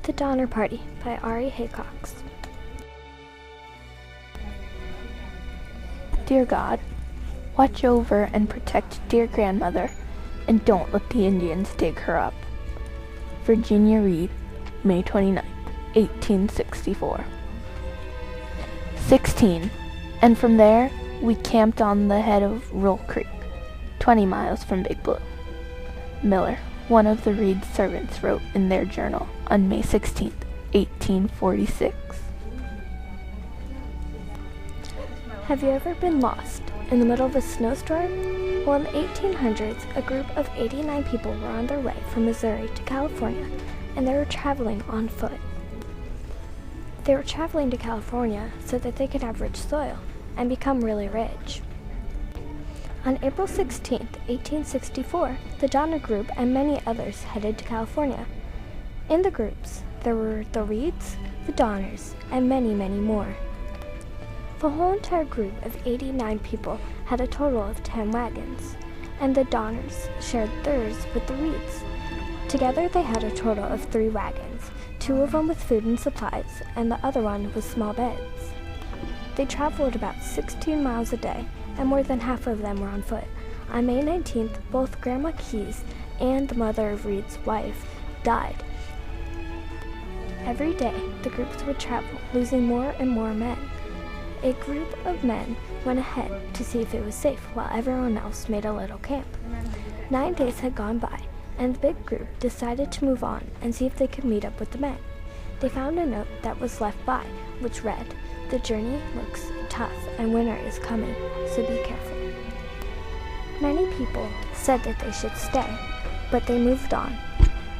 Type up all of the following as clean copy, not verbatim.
The Donner Party by Arie H. Dear God, watch over and protect dear grandmother, and don't let the Indians dig her up. Virginia Reed, May 29th, 1864. 16. And from there, we camped on the head of Roll Creek, 20 miles from Big Blue. Miller, one of the Reed servants, wrote in their journal on May 16th, 1846. Have you ever been lost in the middle of a snowstorm? Well, in the 1800s, a group of 89 people were on their way from Missouri to California, and they were traveling on foot. They were traveling to California so that they could have rich soil and become really rich. On April 16, 1864, the Donner Group and many others headed to California. In the groups, there were the Reeds, the Donners, and many, many more. The whole entire group of 89 people had a total of 10 wagons, and the Donners shared theirs with the Reeds. Together they had a total of 3 wagons, 2 of them with food and supplies, and the other one with small beds. They traveled about 16 miles a day, and more than half of them were on foot. On May 19th, both Grandma Keyes and the mother of Reed's wife died. Every day, the groups would travel, losing more and more men. A group of men went ahead to see if it was safe, while everyone else made a little camp. 9 days had gone by, and the big group decided to move on and see if they could meet up with the men. They found a note that was left by, which read, "The journey looks tough and winter is coming, so be careful." Many people said that they should stay, but they moved on.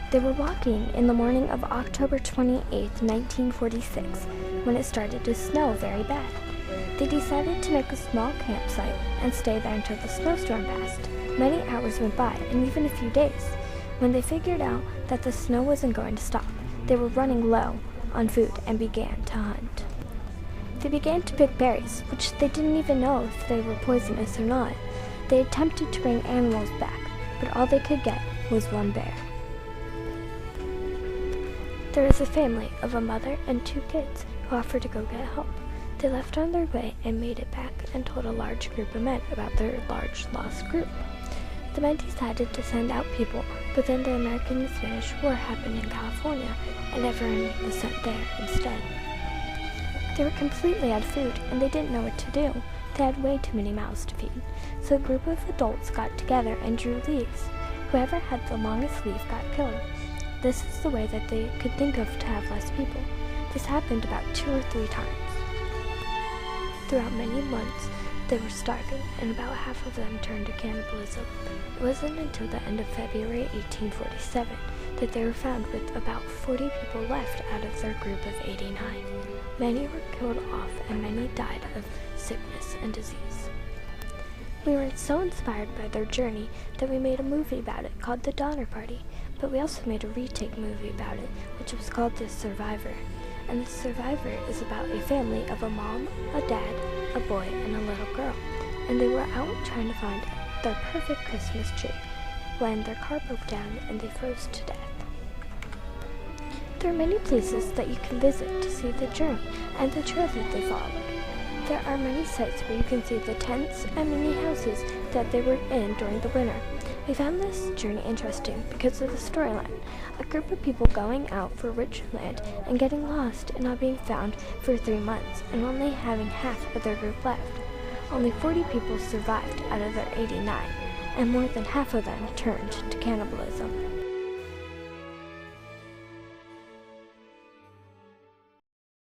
They were walking in the morning of October 28, 1946, when it started to snow very bad. They decided to make a small campsite and stay there until the snowstorm passed. Many hours went by, and even a few days. When they figured out that the snow wasn't going to stop, they were running low on food and began to hunt. They began to pick berries, which they didn't even know if they were poisonous or not. They attempted to bring animals back, but all they could get was one bear. There was a family of a mother and 2 kids who offered to go get help. They left on their way and made it back and told a large group of men about their large lost group. The men decided to send out people, but then the American and Spanish War happened in California, and everyone was sent there instead. They were completely out of food, and they didn't know what to do. They had way too many mouths to feed. So a group of adults got together and drew leaves. Whoever had the longest leaf got killed. This is the way that they could think of to have less people. This happened about 2 or 3 times. Throughout many months, they were starving, and about half of them turned to cannibalism. It wasn't until the end of February 1847 that they were found with about 40 people left out of their group of 89. Many were killed off, and many died of sickness and disease. We were so inspired by their journey that we made a movie about it called The Donner Party, but we also made a retake movie about it, which was called The Survivor. And The Survivor is about a family of a mom, a dad, a boy, and a little girl, and they were out trying to find their perfect Christmas tree when their car broke down and they froze to death. There are many places that you can visit to see the journey and the trail that they followed. There are many sites where you can see the tents and mini houses that they were in during the winter. We found this journey interesting because of the storyline. A group of people going out for rich land and getting lost and not being found for 3 months, and only having half of their group left. Only 40 people survived out of their 89, and more than half of them turned to cannibalism.